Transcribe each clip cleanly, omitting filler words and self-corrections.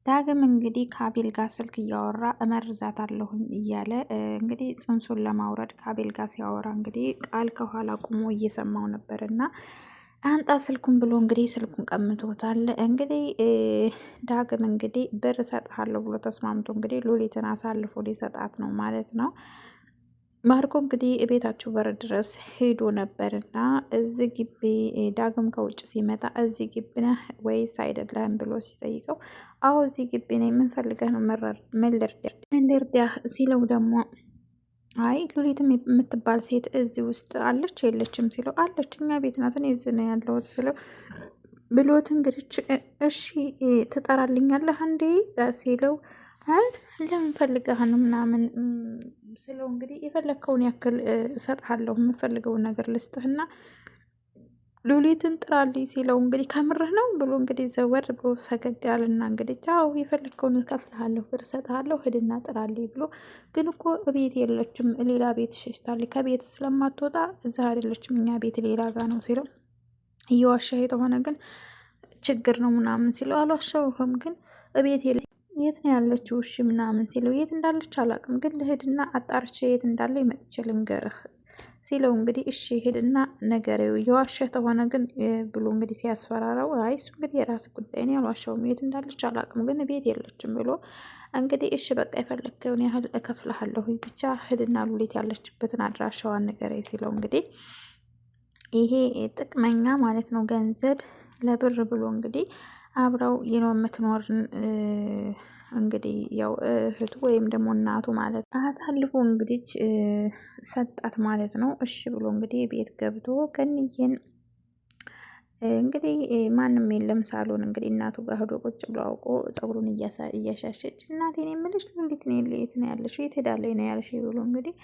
ዳግም እንግዲህ ከአቤል ጋር ስልክ እያወራ እመርዛታለሁኝ እያለ እንግዲህ ጽንሱን ለማውረድ ከአቤል ጋር ሲያወራ እንግዲህ ቃል ከኋላ ቁሞ እየሰማው ነበር እና አንጣ ስልኩን ብሎ እንግዲህ ስልኩን ቀምቶታል። እንግዲህ ዳግም እንግዲህ ብር እሰጥሃለሁ ብሎ ተስማምቶ እንግዲህ ሉሊትን አሳልፎ ሊሰጣት ነው ማለት ነው። ማርኮ እንግዲህ ቤታችሁ በር ድረስ ሄዶ ነበርና እዚህ ግቢ ዳግም ከውጭ ሲመጣ እዚህ ግቢ ነህ ወይስ አይደለህም ብሎ ሲጠይቀው አዎ እዚህ ግቢ ነኝ፣ ምን ፈልገህ ነው? ምን ልርዳህ ሲለው ደግሞ አይ ሉሊትም የምትባል ሴት እዚህ ውስጥ አለች የለችም ሲለው አለች፣ እኛ ቤት ናት፣ እኔ እዚህ ነው ያለሁት ሲለው ብሎት እንግዲህ እሺ ትጠራልኛለህ እንዴ ሲለው አይ ለምን ፈልገህ ነው ምናምን ስለው እንግዲህ የፈለግከውን ያክል እሰጥሃለሁ፣ የምፈልገውን ነገር ልስጥህና ሉሊትን ጥራልኝ ሲለው እንግዲህ ከምርህ ነው ብሎ እንግዲህ ዘወር ብሎ ፈገግ ያለና እንግዲህ ቻው የፈለግከውን እከፍልሃለሁ፣ ብር እሰጥሃለሁ፣ ሂድና ጥራልኝ ብሎ ግን እኮ ቤት የለችም፣ ሌላ ቤት ሸሽታለች፣ ከቤት ስለማትወጣ እዛ አይደለችም፣ እኛ ቤት ሌላ ጋ ነው ሲለው እየዋሻህ የተሆነ ግን ችግር ነው ምናምን ሲለው አልዋሻሁህም፣ ግን ቤት የት ነው ያለችው? እሺ ምናምን ሲለው የት እንዳለች አላውቅም፣ ግን ልሂድና አጣርቼ የት እንዳለ ይመጥቼ ልንገርህ ሲለው እንግዲህ እሺ ሄድና ነገሬው የዋሸህ ተሆነ ግን ብሎ እንግዲህ ሲያስፈራራው አይ እሱ እንግዲህ የራስ ጉዳይ ነው ያልዋሻውም፣ የት እንዳለች አላውቅም፣ ግን ቤት የለችም ብሎ እንግዲህ እሺ በቃ የፈለግከውን ያህል እከፍልሃለሁ፣ ብቻ ሂድና ሉሊት ያለችበትን አድራሻዋን ንገረኝ ሲለው እንግዲህ ይሄ ጥቅመኛ ማለት ነው ገንዘብ ለብር ብሎ እንግዲህ አብረው የምትኖርን እንግዲህ ያው እህቱ ወይም ደግሞ እናቱ ማለት አሳልፎ እንግዲህ ሰጣት ማለት ነው። እሺ ብሎ እንግዲህ ቤት ገብቶ ገንዬን እንግዲህ ማንም የለም ሳሎን እንግዲህ እናቱ ጋር ሄዶ ቁጭ ብሎ አውቆ ፀጉሩን እያሻሸች እናቴን የምልሽ እንዴት ነው የት ነው ያለሽ? የት ሄዳለች ነው ያለሽ? ብሎ እንግዲህ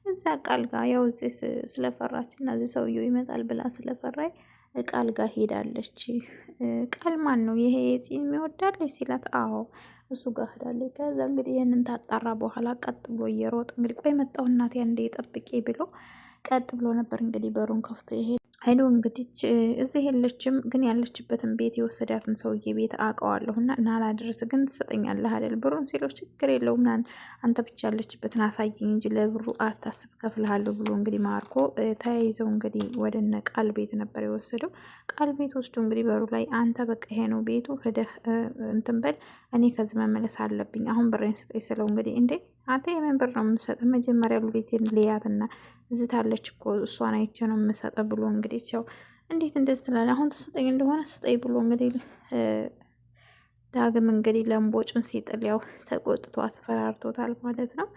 እዛ ቃል ጋር ያው እዚህ ስለፈራች እና እዚህ ሰውየው ይመጣል ብላ ስለፈራች ቃል ጋር ሄዳለች። ቃል ማን ነው ይሄ የፂን የሚወዳለች ሲላት አዎ እሱ ጋር ሄዳለች። ከዛ እንግዲህ ይህንን ታጣራ በኋላ ቀጥ ብሎ እየሮጥ እንግዲህ ቆይ መጣሁ እናቴ እንደ ጠብቄ ብሎ ቀጥ ብሎ ነበር እንግዲህ በሩን ከፍቶ ይሄ ሄዶ እንግዲህ እዚህ የለችም፣ ግን ያለችበትን ቤት የወሰዳትን ሰውዬ ቤት አውቀዋለሁ እና ናላድርስ ግን ትሰጠኛለህ አይደል ብሩን ሲለው ችግር የለውም አንተ ብቻ ያለችበትን አሳየኝ እንጂ ለብሩ አታስብ ከፍልሃለሁ ብሎ እንግዲህ ማርኮ ተያይዘው እንግዲህ ወደነ ቃል ቤት ነበር የወሰደው። ቃል ቤት ወስዶ እንግዲህ በሩ ላይ አንተ በቃ ይሄ ነው ቤቱ ሄደህ እንትን በል እኔ ከዚህ መመለስ አለብኝ፣ አሁን ብሬን ስጠኝ ስለው እንግዲህ እንዴ አንተ የምን ብር ነው የምሰጠው? መጀመሪያ ሉሊትን ልያትና እዝታለች እኮ እሷን አይቼ ነው የምሰጠው ብሎ እንግዲህ ያው እንዴት እንደዚህ ትላለህ? አሁን ትሰጠኝ እንደሆነ ስጠኝ ብሎ እንግዲህ ዳግም እንግዲህ ለምቦጩን ሲጥል ያው ተቆጥቶ አስፈራርቶታል ማለት ነው።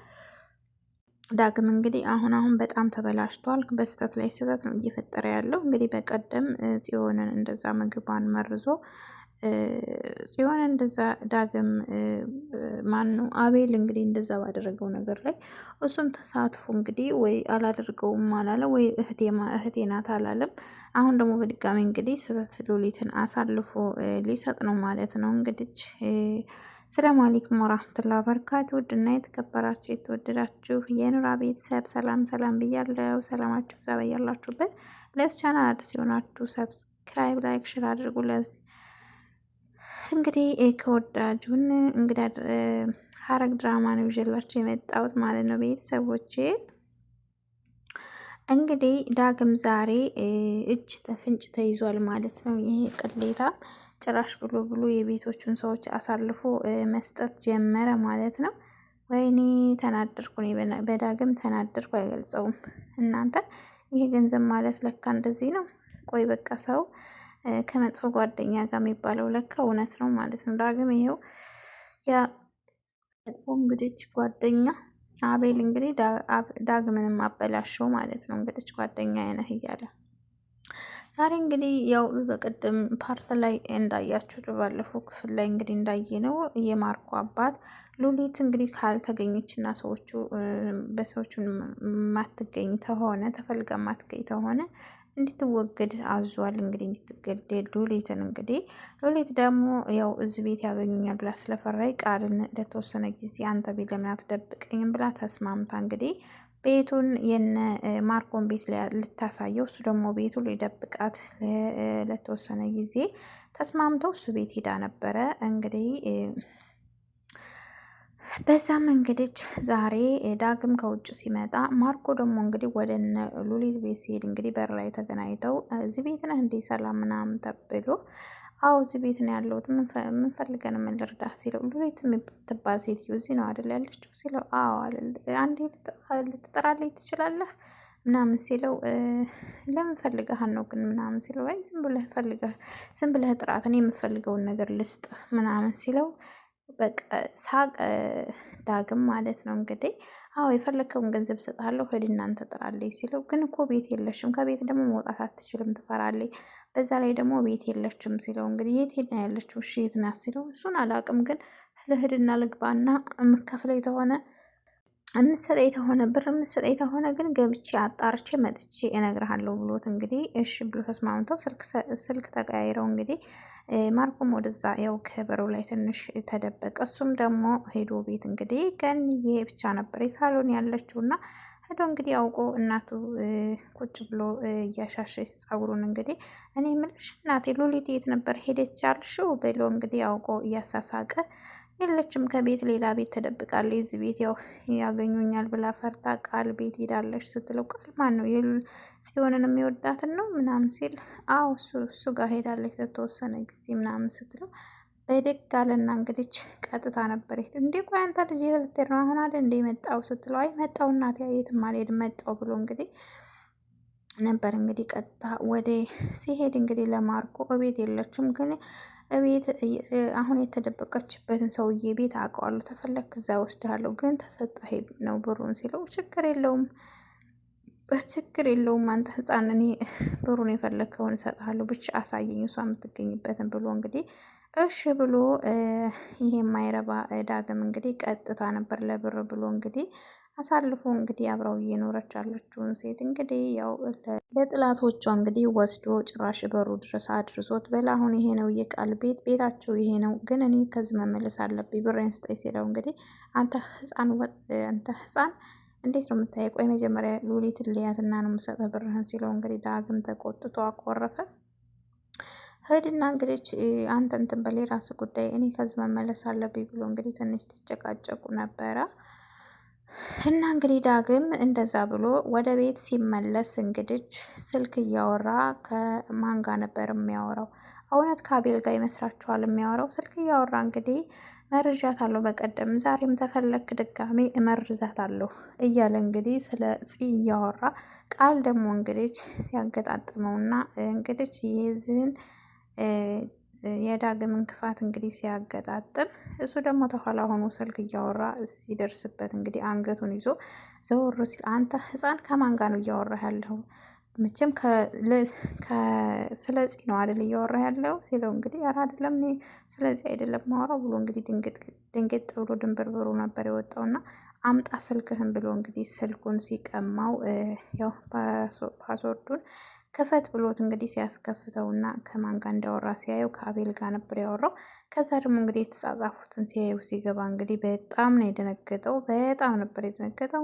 ዳግም እንግዲህ አሁን በጣም ተበላሽቷል። በስህተት ላይ ስህተት ነው እየፈጠረ ያለው። እንግዲህ በቀደም ጽዮንን እንደዛ ምግቧን መርዞ ጽዮን እንደዛ ዳግም ማን ነው አቤል እንግዲህ እንደዛ ባደረገው ነገር ላይ እሱም ተሳትፎ እንግዲህ ወይ አላደርገውም አላለ ወይ እህቴ ናት አላለም። አሁን ደግሞ በድጋሚ እንግዲህ ስህተት ሉሊትን አሳልፎ ሊሰጥ ነው ማለት ነው። እንግዲህ ሰላም አለይኩም ወራህመቱላሂ ወበረካቱ። ውድና የተከበራችሁ የተወደዳችሁ የኑራ ቤተሰብ ሰላም ብያለሁ። ሰላማችሁ ዛ በያላችሁበት። ለዚህ ቻናል አዲስ የሆናችሁ ሰብስክራይብ፣ ላይክ፣ ሼር አድርጉ። ለዚህ እንግዲህ ከወዳጁን እንግዲህ ሐረግ ድራማ ነው ይዤላችሁ የመጣሁት ማለት ነው ቤተሰቦቼ። እንግዲህ ዳግም ዛሬ እጅ ተፍንጭ ተይዟል ማለት ነው። ይሄ ቅሌታ ጭራሽ ብሎ የቤቶቹን ሰዎች አሳልፎ መስጠት ጀመረ ማለት ነው። ወይኔ ተናደርኩ፣ በዳግም ተናደርኩ፣ አይገልጸውም እናንተ። ይሄ ገንዘብ ማለት ለካ እንደዚህ ነው። ቆይ በቃ ሰው ከመጥፎ ጓደኛ ጋር የሚባለው ለካ እውነት ነው ማለት ነው። ዳግም ይሄው ያ መጥፎ እንግዲህ ጓደኛ አቤል እንግዲህ ዳግምንም አበላሸው ማለት ነው። እንግዲህ ጓደኛ ነህ እያለ ዛሬ እንግዲህ ያው በቀደም ፓርት ላይ እንዳያችሁት ባለፈው ክፍል ላይ እንግዲህ እንዳየነው የማርኮ አባት ሉሊት እንግዲህ ካልተገኘችና በሰዎቹ ማትገኝ ተሆነ ተፈልጋ ማትገኝ ተሆነ እንድትወገድ አዟል። እንግዲህ እንድትገደል ሉሊትን እንግዲህ ሉሊት ደግሞ ያው እዚህ ቤት ያገኙኛል ብላ ስለፈራይ ቃልን ለተወሰነ ጊዜ አንተ ቤት ለምን አትደብቀኝም ብላ ተስማምታ እንግዲህ ቤቱን የነ ማርኮን ቤት ልታሳየው እሱ ደግሞ ቤቱ ሊደብቃት ለተወሰነ ጊዜ ተስማምተው እሱ ቤት ሄዳ ነበረ። እንግዲህ በዛም እንግዲህ ዛሬ ዳግም ከውጭ ሲመጣ ማርኮ ደግሞ እንግዲህ ወደ እነ ሉሊት ቤት ሲሄድ እንግዲህ በር ላይ ተገናኝተው እዚህ ቤት ነህ እንዴ ሰላም ምናምን ተብሎ አዎ እዚህ ቤት ነው ያለሁት ምን ፈልገህ ነው ምን ልርዳህ ሲለው ሉሊት የምትባል ሴትዮ እዚህ ነው አይደል ያለችው ሲለው አዎ አንዴ ልትጠራልኝ ትችላለህ ምናምን ሲለው ለምን ፈልገህ ነው ግን ምናምን ሲለው አይ ዝም ብለህ ጥራት እኔ የምፈልገውን ነገር ልስጥ ምናምን ሲለው በቃ ሳቅ ዳግም ማለት ነው እንግዲህ አዎ የፈለግከውን ገንዘብ እሰጥሃለሁ ሂድ እናንተ ጥራለች ሲለው ግን እኮ ቤት የለሽም ከቤት ደግሞ መውጣት አትችልም ትፈራለች በዛ ላይ ደግሞ ቤት የለችም ሲለው እንግዲህ የት ሄድ ነው ያለችው እሺ የት ናት ሲለው እሱን አላውቅም ግን ልሂድና ልግባና የምከፍለኝ ተሆነ የምትሰጠኝ ተሆነ ብር የምትሰጠኝ ተሆነ ግን ገብቼ አጣርቼ መጥቼ እነግርሃለሁ ብሎት እንግዲህ እሺ ብሎ ተስማምተው ስልክ ተቀያይረው እንግዲህ ማርኮም ወደዛ ያው ከበሩ ላይ ትንሽ ተደበቀ። እሱም ደግሞ ሄዶ ቤት እንግዲህ ገንዬ ብቻ ነበር ሳሎን ያለችው እና ሄዶ እንግዲህ አውቆ እናቱ ቁጭ ብሎ እያሻሸች ጸጉሩን እንግዲህ እኔ የምልሽ እናቴ ሉሊት የት ነበር ሄደች አልሽው ብሎ እንግዲህ አውቆ እያሳሳቀ የለችም ከቤት ሌላ ቤት ተደብቃለች። እዚህ ቤት ያው ያገኙኛል ብላ ፈርታ ቃል ቤት ሄዳለች ስትለው ቃል ማን ነው ጽዮንን የሚወዳትን ነው ምናምን ሲል አዎ እሱ ጋር ሄዳለች ለተወሰነ ጊዜ ምናምን ስትለው በድግ አለና እንግዲህ ቀጥታ ነበር ሄድ እንዴ ቆይ አንተ ልጅ ልትሄድ ነው አሁን አይደል እንዴ መጣው ስትለው አይ መጣው እናቴ የትም አልሄድም መጣው ብሎ እንግዲህ ነበር እንግዲህ ቀጥታ ወደ ሲሄድ እንግዲህ ለማርኮ እቤት የለችም ግን እቤት አሁን የተደበቀችበትን ሰውዬ ቤት አውቀዋለሁ ተፈለክ እዛ ወስድሃለሁ ግን ተሰጠህ ነው ብሩን ሲለው ችግር የለውም አንተ ህፃን እኔ ብሩን የፈለግከውን እሰጥሃለሁ ብቻ አሳየኝ እሷ የምትገኝበትን ብሎ እንግዲህ እሺ ብሎ ይሄ የማይረባ ዳግም እንግዲህ ቀጥታ ነበር ለብር ብሎ እንግዲህ አሳልፎ እንግዲህ አብረው እየኖረች ያለችውን ሴት እንግዲህ ያው ለጥላቶቿ እንግዲህ ወስዶ ጭራሽ በሩ ድረስ አድርሶት በላ አሁን ይሄ ነው የቃል ቤታቸው ይሄ ነው፣ ግን እኔ ከዚህ መመለስ አለብኝ ብሬን ስጠኝ ሲለው እንግዲህ አንተ ህፃን እንዴት ነው የምታየ? ቆይ መጀመሪያ ሉሊትን ልያትና ነው የምሰጠህ ብርህን ሲለው እንግዲህ ዳግም ተቆጥቶ አኮረፈ። ሂድና እንግዲህ አንተ እንትን በል የራስህ ጉዳይ እኔ ከዚህ መመለስ አለብኝ ብሎ እንግዲህ ትንሽ ትጨቃጨቁ ነበረ። እና እንግዲህ ዳግም እንደዛ ብሎ ወደ ቤት ሲመለስ እንግዲህ ስልክ እያወራ ከማን ጋር ነበር የሚያወራው? እውነት ከአቤል ጋር ይመስላችኋል የሚያወራው? ስልክ እያወራ እንግዲህ መርዣታለሁ በቀደም ዛሬም ተፈለክ ድጋሜ እመርዛታለሁ እያለ እንግዲህ ስለ ፂ እያወራ ቃል ደግሞ እንግዲህ ሲያገጣጥመውና እንግዲህ የዚህን የዳግምን ክፋት እንግዲህ ሲያገጣጥም እሱ ደግሞ ተኋላ ሆኖ ስልክ እያወራ ሲደርስበት እንግዲህ አንገቱን ይዞ ዘወር ሲል አንተ ህፃን ከማን ጋር ነው እያወራ ያለው? መቼም ስለዚህ ነው አይደል እያወራ ያለው ሲለው እንግዲህ ኧረ አይደለም እኔ ስለዚህ አይደለም ማወራው ብሎ እንግዲህ ድንግጥ ብሎ ድንብርብሩ ነበር የወጣውና አምጣ ስልክህን ብሎ እንግዲህ ስልኩን ሲቀማው ያው ፓስወርዱን ክፈት ብሎት እንግዲህ ሲያስከፍተውና ከማን ጋር እንዳወራ ሲያየው ከአቤል ጋር ነበር ያወራው። ከዛ ደግሞ እንግዲህ የተጻጻፉትን ሲያየው ሲገባ እንግዲህ በጣም ነው የደነገጠው። በጣም ነበር የደነገጠው።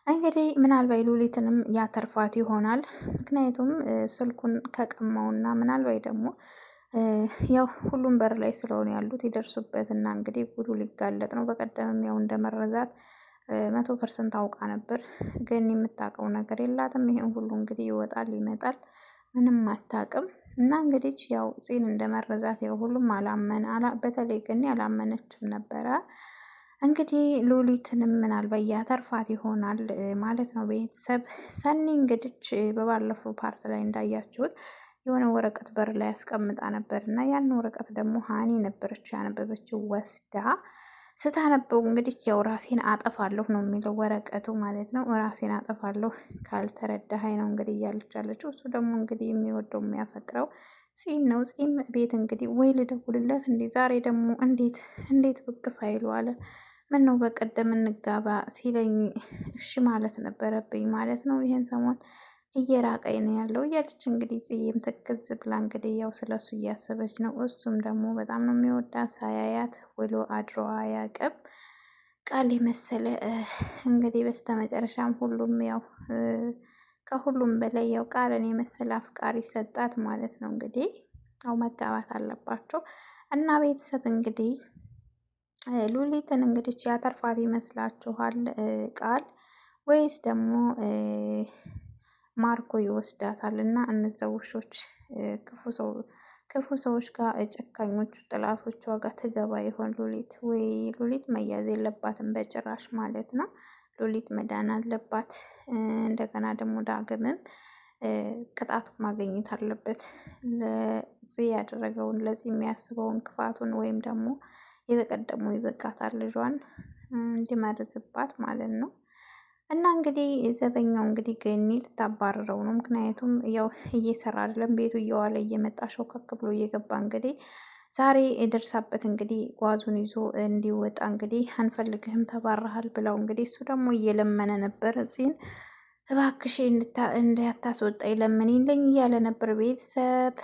እንግዲህ ምናልባት ሉሊትንም ያተርፋት ይሆናል። ምክንያቱም ስልኩን ከቀማውና ምናልባት ደግሞ ያው ሁሉም በር ላይ ስለሆነ ያሉት ይደርሱበትና እንግዲህ ጉዱ ሊጋለጥ ነው። በቀደምም ያው እንደመረዛት 100% አውቃ ነበር፣ ግን የምታውቀው ነገር የላትም። ይሄን ሁሉ እንግዲህ ይወጣል ይመጣል፣ ምንም አታውቅም። እና እንግዲህ ያው ፂን እንደመረዛት ያው ሁሉም በተለይ ግን ያላመነችም ነበረ። እንግዲህ ሉሊትንም ምናልባት ያተርፋት ይሆናል ማለት ነው። ቤተሰብ ሰኒ እንግዲህ በባለፈው ፓርት ላይ እንዳያችሁት የሆነ ወረቀት በር ላይ ያስቀምጣ ነበር እና ያን ወረቀት ደግሞ ሀኒ ነበረች ያነበበችው ወስዳ ስታነበው እንግዲህ ያው ራሴን አጠፋለሁ ነው የሚለው ወረቀቱ ማለት ነው። ራሴን አጠፋለሁ ካልተረዳኸኝ ነው እንግዲህ እያለች ያለችው። እሱ ደግሞ እንግዲህ የሚወደው የሚያፈቅረው ፂን ነው። ፂም ቤት እንግዲህ ወይ ልደውልለት እንዴ ዛሬ ደግሞ እንዴት ብቅ ሳይሉ አለ። ምን ነው በቀደም እንጋባ ሲለኝ እሺ ማለት ነበረብኝ ማለት ነው። ይሄን ሰሞን እየራቀኝ ነው ያለው እያለች እንግዲህ ጽዬም ትክዝ ብላ እንግዲህ ያው ስለሱ እያሰበች ነው። እሱም ደግሞ በጣም ነው የሚወዳት፣ ሳያያት ውሎ አድሮ አያውቅም። ቃል የመሰለ እንግዲህ በስተመጨረሻም ሁሉም ያው ከሁሉም በላይ ያው ቃልን የመሰለ አፍቃሪ ሰጣት ማለት ነው። እንግዲህ ያው መጋባት አለባቸው እና ቤተሰብ እንግዲህ ሉሊትን እንግዲህ ያተርፋት ይመስላችኋል ቃል ወይስ ደግሞ ማርኮ ይወስዳታል? እና እነዛ ውሾች ክፉ ሰዎች ጋር ጨካኞቹ ጥላቶቿ ጋር ትገባ ይሆን ሉሊት? ወይ ሉሊት መያዝ የለባትም በጭራሽ ማለት ነው። ሉሊት መዳን አለባት። እንደገና ደግሞ ዳግምም ቅጣቱ ማግኘት አለበት። ለዚህ ያደረገውን ለዚህ የሚያስበውን ክፋቱን ወይም ደግሞ የበቀደሙ ይበቃታል ልጇን እንዲመርዝባት ማለት ነው። እና እንግዲህ ዘበኛው እንግዲህ ገኒ ልታባረረው ነው። ምክንያቱም ያው እየሰራ አይደለም ቤቱ እየዋለ እየመጣ ሾከክ ብሎ እየገባ እንግዲህ ዛሬ የደርሳበት እንግዲህ ጓዙን ይዞ እንዲወጣ እንግዲህ አንፈልግህም ተባረሃል ብለው እንግዲህ እሱ ደግሞ እየለመነ ነበር እዚህን እባክሽ እንዳታስወጣ ለምንልኝ እያለ ነበር ቤተሰብ